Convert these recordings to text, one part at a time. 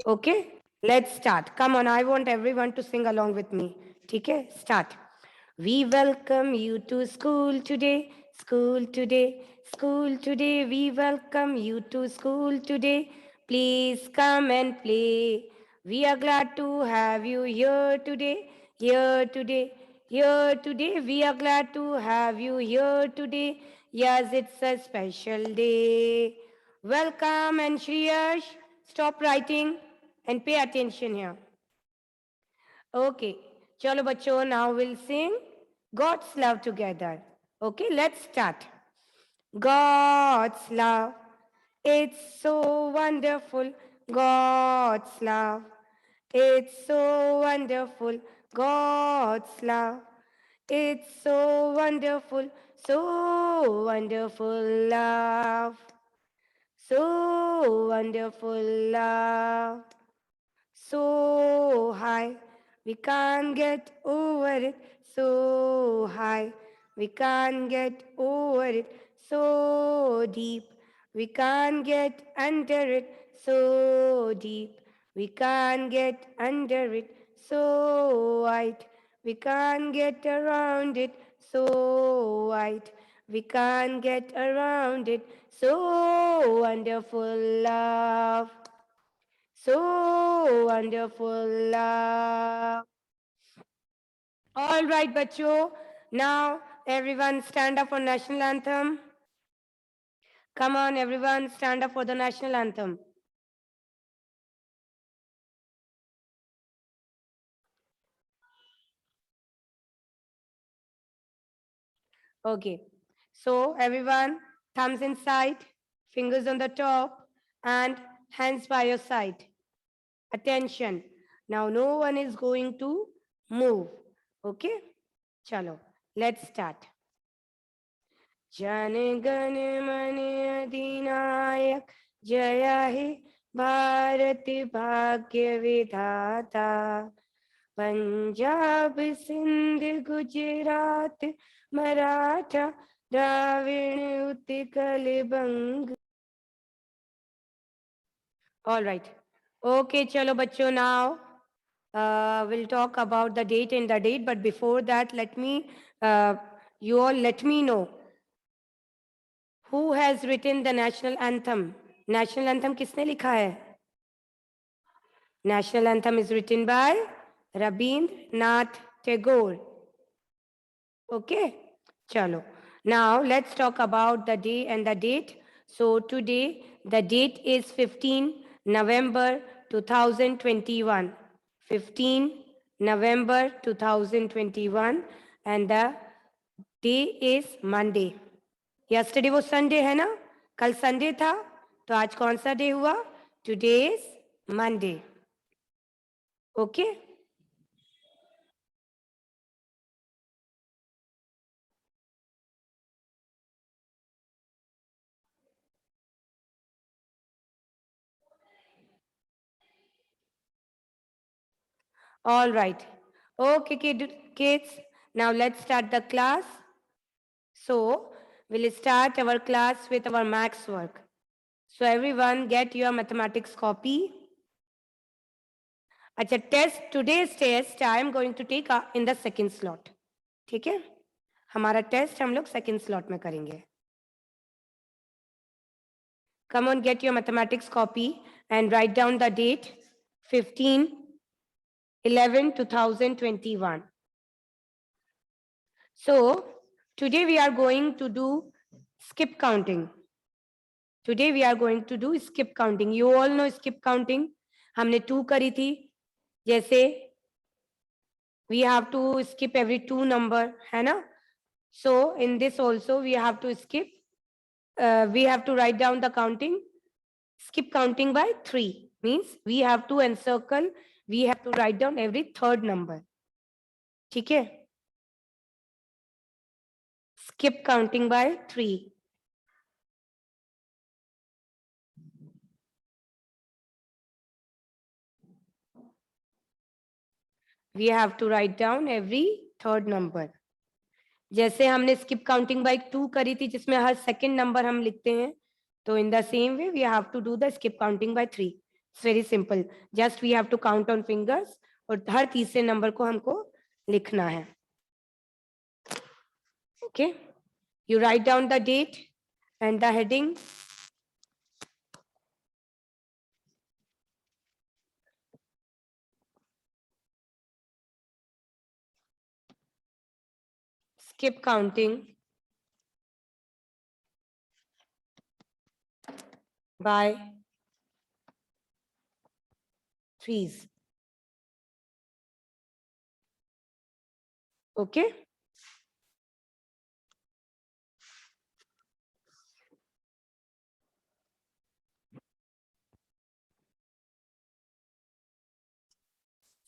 Okay, let's start. Come on, I want everyone to sing along with me. Okay, start. We welcome you to school today, school today, school today. We welcome you to school today. Please come and play. We are glad to have you here today, here today, here today. We are glad to have you here today. Yes, it's a special day. Welcome, and Shreyash, stop writing and pay attention here. Okay, chalo bachcho, now we'll sing God's love together. Okay, let's start. God's love, it's so wonderful. God's love, it's so wonderful. God's love, it's so wonderful. So wonderful love. So wonderful love. So high, we can't get over it. So high, we can't get over it. So deep, we can't get under it. So deep, we can't get under it. So wide, we can't get around it. So wide, we can't get around it. So wonderful love. So wonderful love. All right, bacho. Now everyone stand up for national anthem. Come on, everyone, stand up for the national anthem. Okay. So everyone, thumbs inside, fingers on the top, and hands by your side. Attention. Now no one is going to move. Okay? Chalo. Let's start. Jana Gana मन अधिनायक जय हे भारत भाग्य विधाता पंजाब सिंध गुजरात मराठा द्राविण उत्कल बंग. All right. Okay, chalo bachcho, now we'll talk about the date and the date, but before that, let me, you all let me know who has written the national anthem. National anthem किसने लिखा है? National anthem is written by Rabindranath Tagore. Okay, chalo. Now let's talk about the day and the date. So today the date is 15 November 2021. 15 November 2021 and the day is Monday. Yesterday was Sunday है ना? कल Sunday था, तो आज कौन सा day हुआ? Today is Monday. Okay? All right. Okay, kids. Now let's start the class. So we'll start our class with our maths work. So everyone get your mathematics copy. अच्छा, today's test I am going to take in the second slot. ठीक है? हमारा test हम लोग second slot में करेंगे. Come on, get your mathematics copy and write down the date 15/11/2021. So today we are going to do skip counting. Today we are going to do skip counting. You all know skip counting. हमने 2 करी थी. जैसे we have to skip every 2 number, है ना? So in this also we have to skip. We have to write down the counting. Skip counting by 3 means we have to encircle. We have to write down every third number. ठीक है? Skip counting by 3. We have to write down every third number. जैसे हमने skip counting by 2 करी थी जिसमें हर second number हम लिखते हैं, तो in the same way we have to do the skip counting by 3. It's very simple. Just we have to count on fingers और हर तीसरे नंबर को हमको लिखना है. Okay? You write down the date and the heading. Skip counting by threes. Okay?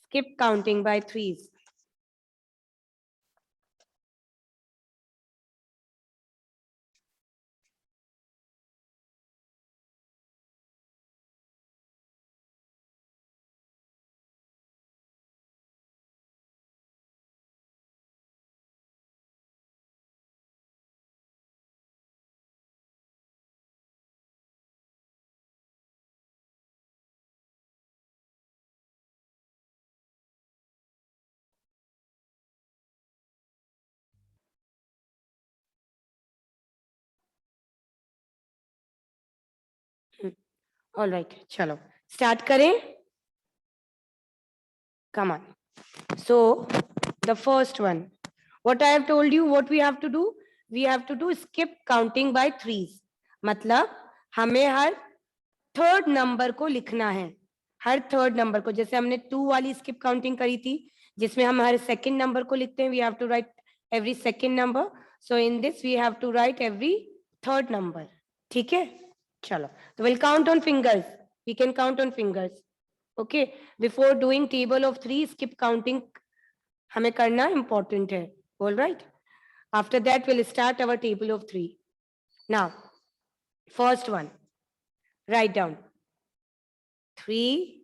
Skip counting by threes. All right, chalo. Start करें. Come on. So, the first one. What I have told you, what we have to do? We have to do skip counting by threes. मतलब हमें हर third number को लिखना है. हर third number को, जैसे हमने 2 वाली स्किप काउंटिंग करी थी जिसमें हम हर सेकंड नंबर को लिखते हैं. We have to write every second number. So in this we have to write every third number. ठीक है, चलो. तो will count on fingers. We can count on fingers. Okay, before doing table of 3 skip counting हमें करना important है. All right, after that will start our table of 3. Now first one, write down 3,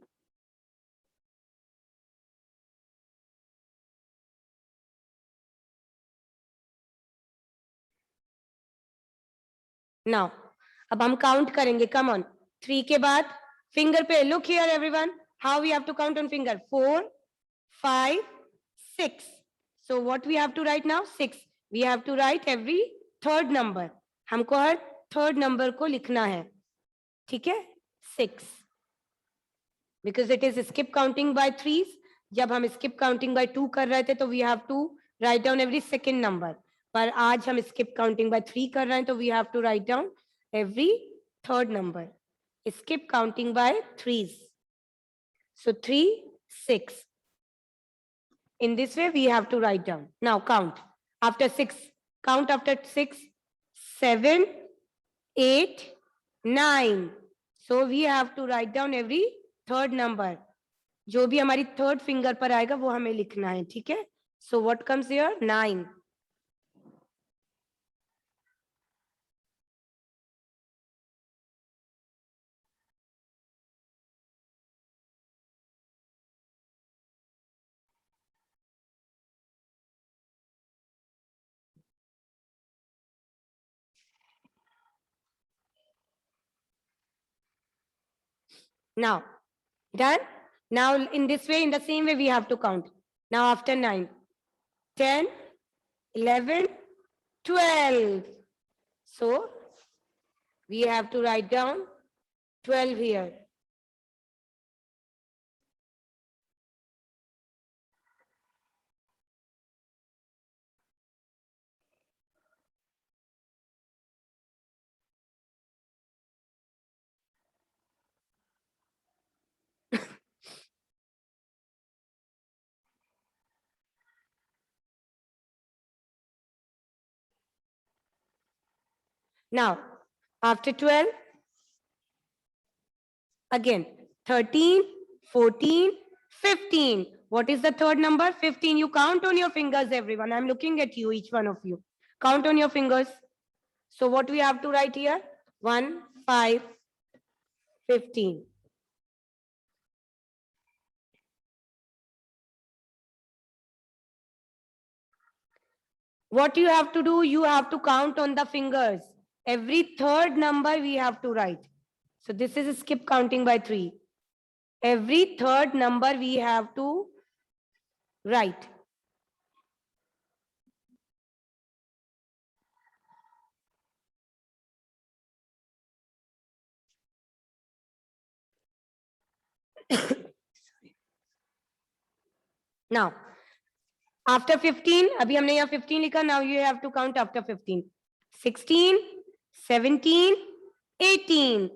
now अब हम count करेंगे. Come on. 3 के बाद finger पे. Look here everyone, how we have to count on finger. 4, 5, 6. So what we have to write now? 6. We have to write every third number. हमको हर third number को लिखना है. ठीक है, 6. Because it is skip counting by threes. जब हम skip counting bye 2 कर रहे थे तो we have to write down every second number. पर आज हम स्किप काउंटिंग बाय 3 कर रहे हैं तो we have to write down every third number. Skip counting by threes. So 3, 6. In this way, we have to write down. Now count after 6. Count after 6, 7, 8, 9. So we have to write down every third number. जो भी हमारी third finger पर आएगा वो हमें लिखना है. ठीक है. So what comes here? 9. Now done. Now in this way, in the same way, we have to count. Now after 9, 10, 11, 12. So we have to write down 12 here. Now, after 12, again, 13, 14, 15. What is the third number? 15. You count on your fingers, everyone. I'm looking at you, each one of you. Count on your fingers. So what we have to write here? 1, 5, 15. What you have to do? You have to count on the fingers. Every third number we have to write. So this is a skip counting by 3. every third number we have to write. Now after 15, अभी हमने यहाँ 15 लिखा. Now you have to count after 15. 16, 17, 18.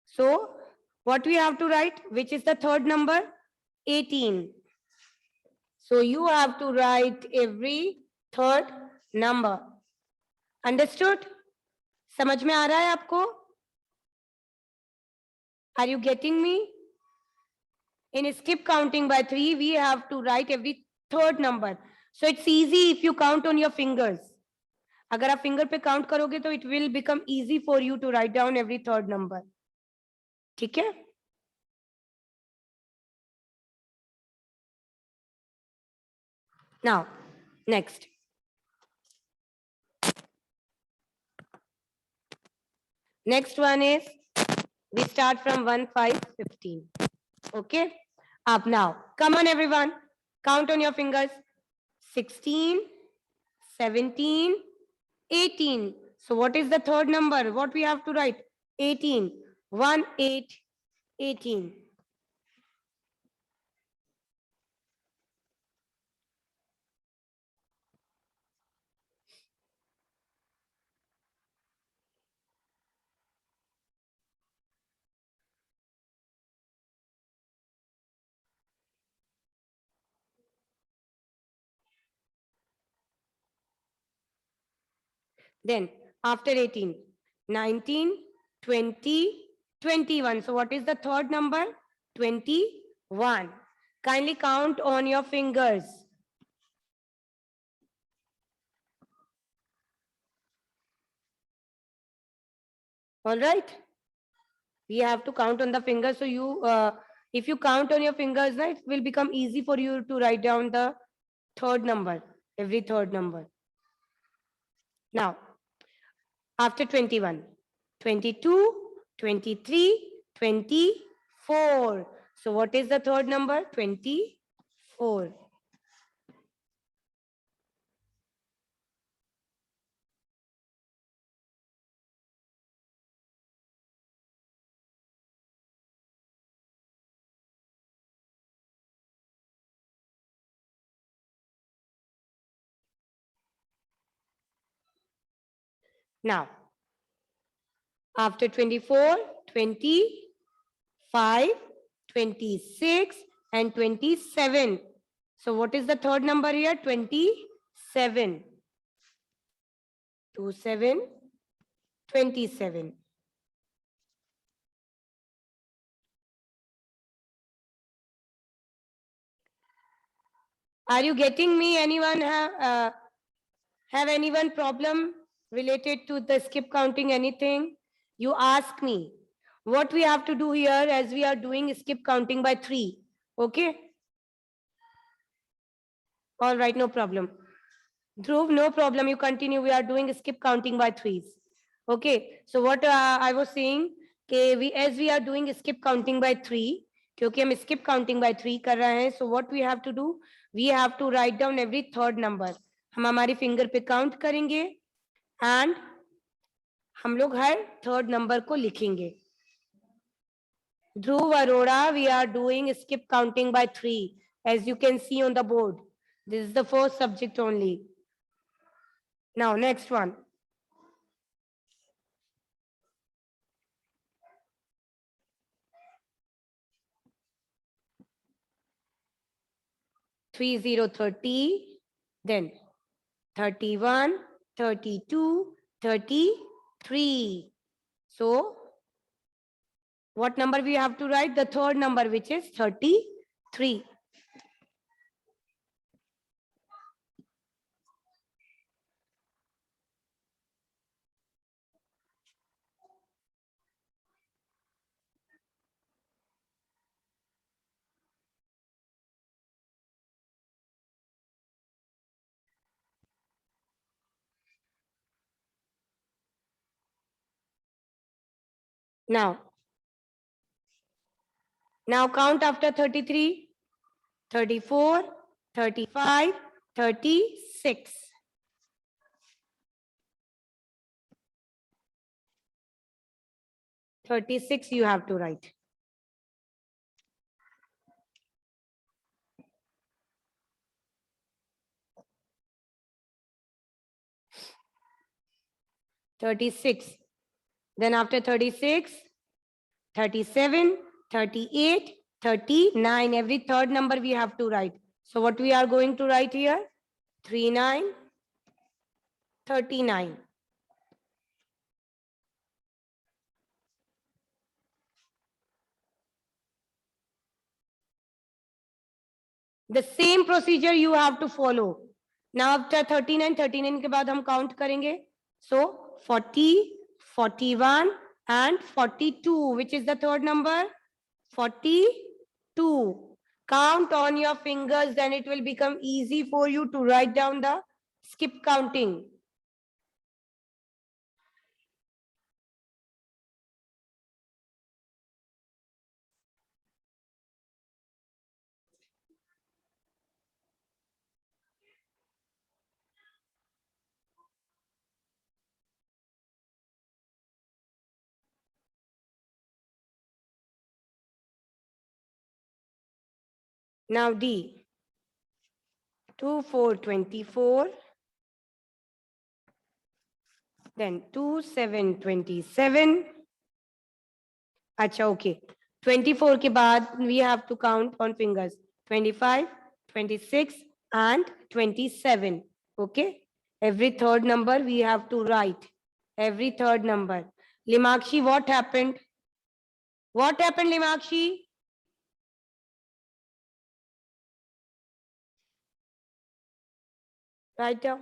So what we have to write? Which is the third number? 18. So you have to write every third number. Understood? समझ में आ रहा है आपको? Are you getting me? In skip counting by 3, we have to write every third number. So it's easy if you count on your fingers. अगर आप finger पे count करोगे तो it will become easy for you to write down every third number. ठीक है? Now, next. Next one is we start from 1, 5, 15. Okay? Up now. Come on, everyone. Count on your fingers. 16, 17, 18. So what is the third number? What we have to write? 18. 1, 8, 18. Then after 18, 19, 20, 21. So what is the third number? 21. Kindly count on your fingers. All right. We have to count on the fingers. So you, if you count on your fingers, right, it will become easy for you to write down the third number, every third number. Now, after 21, 22, 23, 24. So what is the third number? 24. Now, after 24, 25, 26, and 27. So what is the third number here? 27. 27, 27. Are you getting me? Anyone have anyone problem related to the skip counting anything? You ask me. What we have to do here as we are doing skip counting by 3. Okay? All right, no problem. Dhruv, no problem. You continue. We are doing skip counting by 3s. Okay. So what I was saying, as we are doing skip counting by 3, क्योंकि हम skip counting by 3 कर रहे हैं, so what we have to do, we have to write down every third number. हम हमारी finger पे count करेंगे and हम लोग हर third number को लिखेंगे. Dhruv, Arora, we are doing skip counting by 3, as you can see on the board. This is the first subject only. Now, next one. Three zero 30, then 31, 32, 33. So what number we have to write? The third number, which is 33. Now, Now count after 33, 34, 35, 36. 36 you have to write. Then after 36, 37, 38, 39. Every third number we have to write. So what we are going to write here? 39, 39. The same procedure you have to follow. Now after 39, 39 के बाद हम count करेंगे. So 40, 41 and 42. Which is the third number? 42. Count on your fingers, then it will become easy for you to write down the skip counting. Now D. 2, 4, 24. Then 2, 7, 27. Acha, okay. 24 के बाद we have to count on fingers. 25, 26 and 27. Okay. Every third number we have to write. Every third number. Limakshi, what happened? What happened, Limakshi? Write down.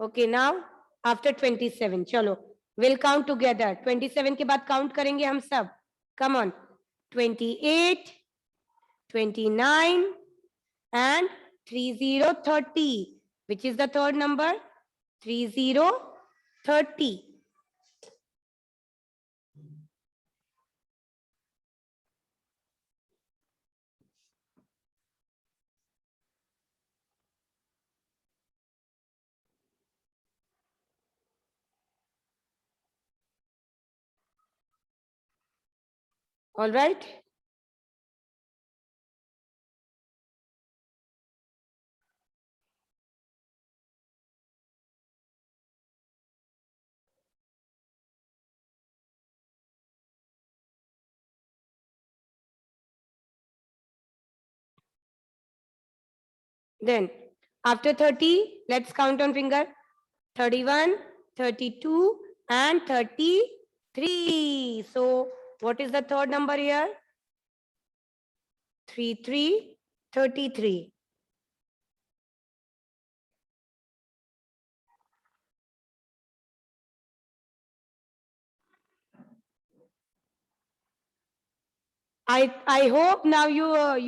Okay, now after 27. Chalo. We'll count together. 27 के बाद count करेंगे हम सब. Come on. 28, 29 and 30, 30. Which is the third number? 30, 30. All right. Then after 30, let's count on finger. 31, 32 and 33. So what is the third number here? 33, 33. I hope now you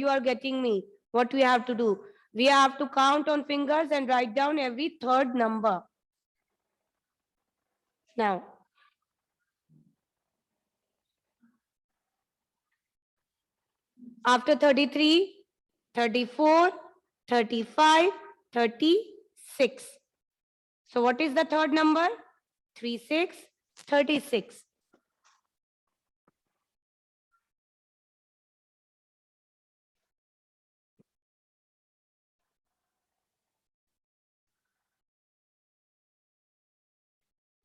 are getting me. What we have to do? We have to count on fingers and write down every third number. Now, after 33, 34, 35, 36. So what is the third number? 36, 36.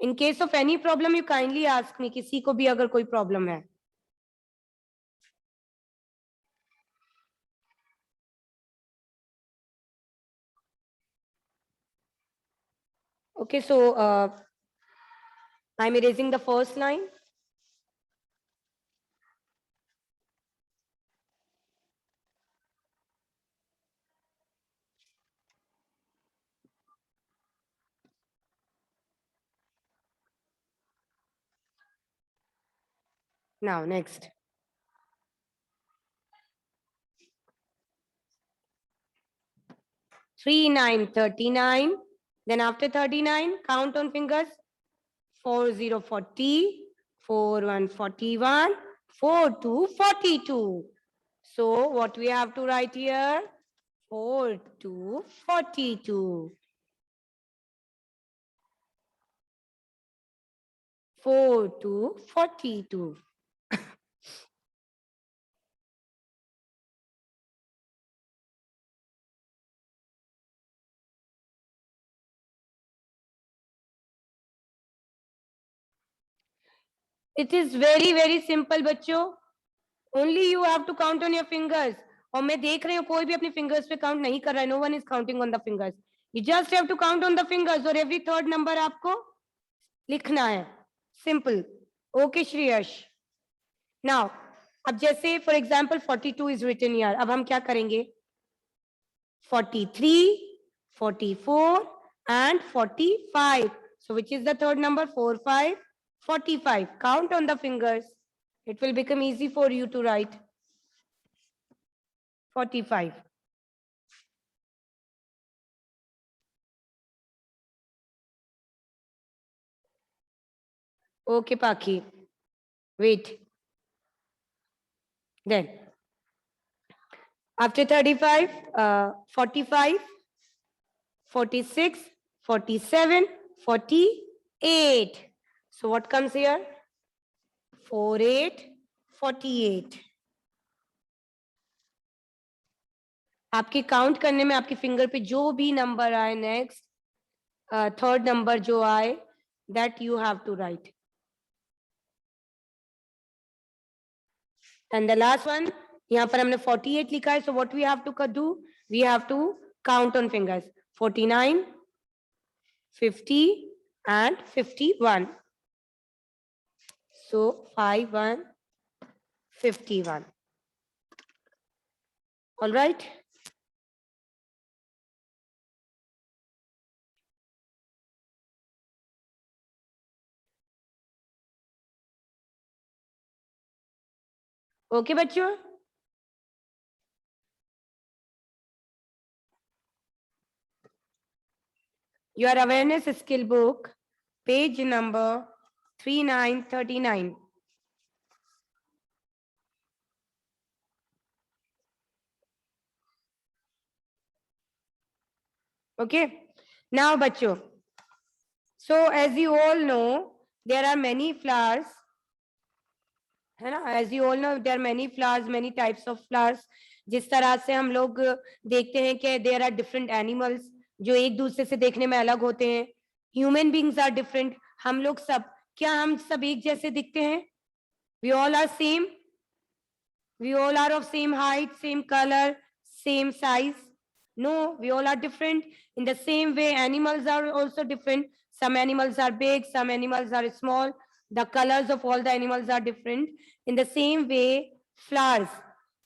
In case of any problem, you kindly ask me. किसी को भी अगर कोई problem है. Okay, so I'm erasing the first line. Now, next. 39, 39. Then after 39, count on fingers. 40, 40, 41, 41, 4 to 42. So what we have to write here? 4 to 42. 4 to 42. It is very very simple बच्चों. Only you have to count on your fingers. और मैं देख रही हूँ कोई भी अपने fingers पे count नहीं कर रहा है. No one is counting on the fingers. You just have to count on the fingers और every third number आपको लिखना है. Simple. Okay श्रेयश. Now अब जैसे for example 42 is written here. अब हम क्या करेंगे? 43, 44 and 45. So which is the third number? 4, 5, 45. Count on the fingers. It will become easy for you to write. 45. Okay, Paki. Wait. Then after 35, 45, 46, 47, 48. So what comes here? 48, 48. आपके count करने में आपके finger पे जो भी नंबर आए next third number जो आए that you have to write. And the last one यहाँ पर हमने 48 लिखा है. So what we have to do? We have to count on fingers. 49, 50 and 51. So 51, 51. All right. Okay, बच्चों. Your awareness skill book, page number 3939. Okay. Now, बच्चों. So as you all know, there are many flowers. है ना? As you all know, there are many flowers, many types of flowers. जिस तरह से हम लोग देखते हैं कि there are different animals जो एक दूसरे से देखने में अलग होते हैं. Human beings are different. हम लोग सब क्या हम सब एक जैसे दिखते हैं? We all are same. We all are of same height, same color, same size. No, we all are different. In the same way, animals are also different. Some animals are big, some animals are small. The colors of all the animals are different. In the same way, flowers.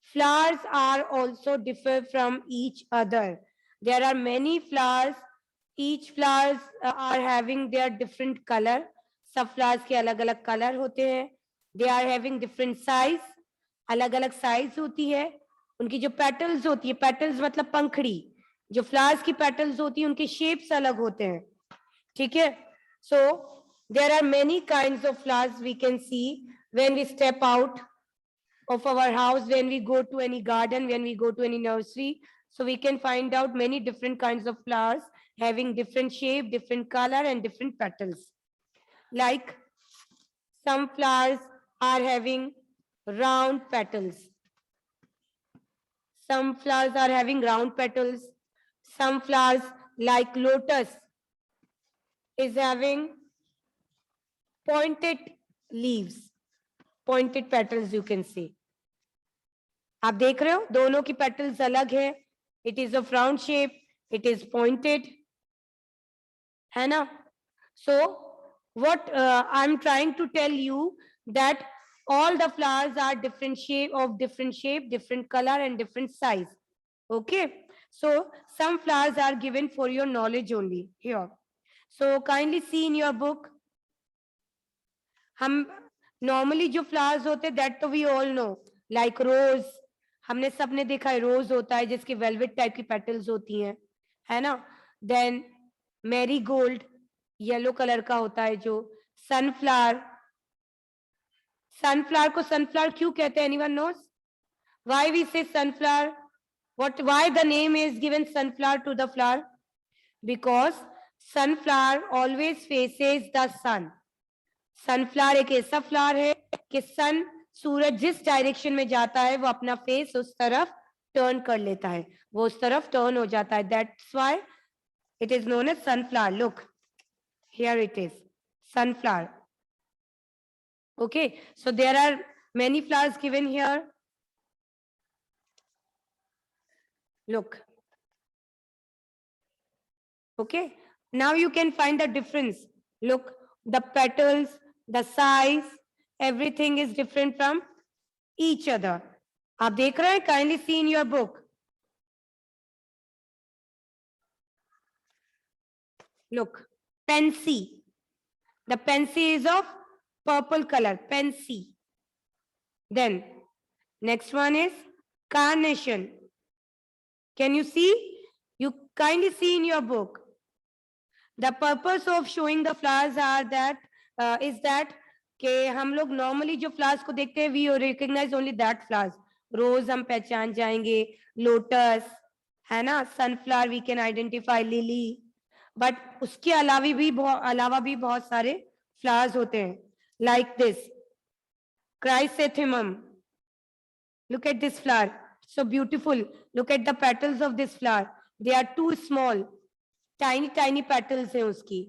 Flowers are also differ from each other. There are many flowers. Each flowers are having their different color. सब flowers के अलग-अलग color होते हैं. They are having different size. अलग-अलग size होती है. उनकी जो पेटल्स होती है, पेटल्स मतलब पंखड़ी, जो फ्लावर्स की पेटल्स होती है उनके शेप्स अलग होते हैं. ठीक है. So there are many kinds of flowers we can see when we step out of our house, when we go to any garden, when we go to any nursery. So we can find out many different kinds of flowers having different shape, different color and different petals. Like some flowers are having round petals. Some flowers are having round petals. Some flowers like lotus is having pointed leaves, pointed petals you can see. आप देख रहे हो दोनों की petals अलग है. It is of round shape, it is pointed, है ना? So what I'm trying to tell you that all the flowers are different shape, different color and different size. Okay. So some flowers are given for your knowledge only here. So kindly see in your book. हम normally जो flowers होते हैं that तो we all know, like rose. हमने सबने देखा है रोज होता है जिसकी velvet type की petals होती हैं, है ना? Then marigold yellow color का होता है जो. sunflower सनफ्लावर को सनफ्लावर क्यों कहते हैं? एनीवन नोस व्हाई वी से sunflower? Why the name is given sunflower to the flower? Because sunflower always faces the sun. Sunflower एक ऐसा फ्लावर है कि सन सूरज जिस डायरेक्शन में जाता है वो अपना फेस उस तरफ टर्न कर लेता है, वो उस तरफ टर्न हो जाता है. That's why it is known as sunflower. Look here it is sunflower. Okay, so there are many flowers given here. Look. Okay, now you can find the difference. Look, the petals, the size, everything is different from each other. आप देख रहे हैं? Kindly see in your book. Look, pansy. The pansy is of purple color, pansy. Then next one is carnation. Can you see? You kindly see in your book. The purpose of showing the flowers are that is that कि हम लोग normally जो flowers को देखते हैं we recognize only that flowers. Rose हम पहचान जाएंगे, lotus है ना, sunflower we can identify, lily. But उसके अलावा भी बहुत सारे flowers होते हैं. Like this, chrysanthemum. Look at this flower, so beautiful. Look at the petals of this flower. They are too small. Tiny petals है उसकी,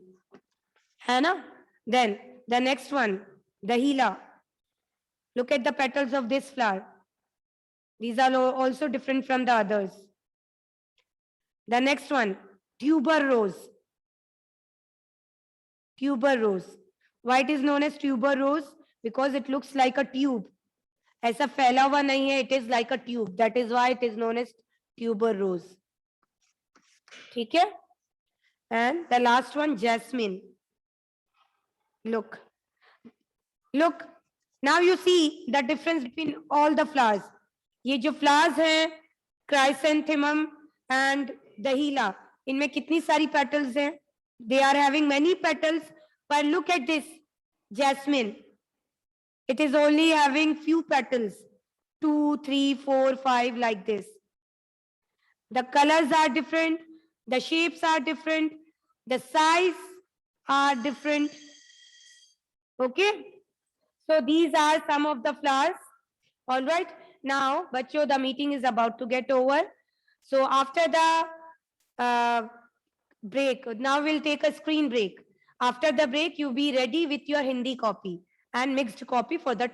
है ना. Then the next one, dahlia. Look at the petals of this flower. These are also different from the others. The next one, tuber rose. Tuber rose. Why it is known as tuber rose? Because it looks like a tube. ऐसा फैला हुआ नहीं है, it is like a tube. That is why it is known as tuber rose. ठीक है? And the last one, jasmine. Look. Now you see the difference between all the flowers. ये जो flowers हैं, chrysanthemum and dahlia, इनमें कितनी सारी petals हैं? They are having many petals, but look at this jasmine. It is only having few petals, 2, 3, 4, 5, like this. The colors are different, the shapes are different, the size are different. Okay, so these are some of the flowers. All right, now bachcho, the meeting is about to get over. So after the break, now we'll take a screen break. After the break, you be ready with your Hindi copy and mixed copy for the